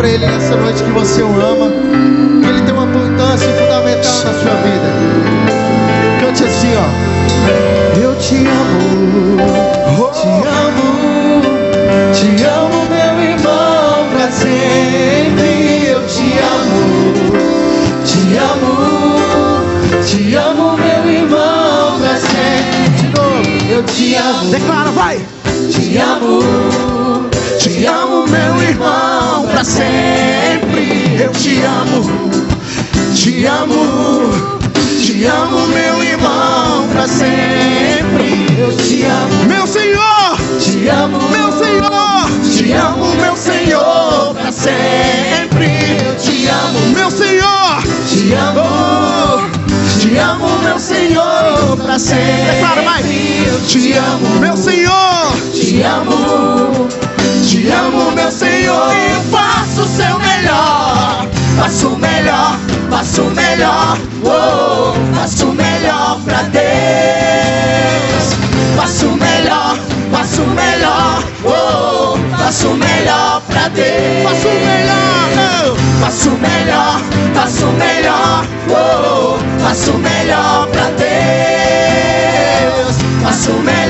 para Ele nessa noite que você o ama, que Ele tem uma importância fundamental na sua vida. Cante assim, ó. Eu te amo, te amo, te amo, meu irmão, pra sempre. Eu te amo, te amo, te amo, meu irmão, pra sempre. De novo, eu te amo. Declara, vai. Te amo, meu irmão, pra sempre. Eu te amo, te amo, te amo, meu irmão, pra sempre. Eu te amo, Meu Senhor, te amo, meu Senhor, te amo, meu Senhor, pra sempre. Eu te amo, meu Senhor, te amo, te amo, meu Senhor, pra sempre. Declara, vai. Eu te amo, meu Senhor, te amo, meu Senhor. Eu faço o seu melhor, faço o melhor, faço o melhor, oh, faço o melhor pra Deus. Faço o melhor, oh, faço o melhor pra Deus. faço o melhor, Faço o melhor, oh, faço o melhor pra Deus. Faço o melhor.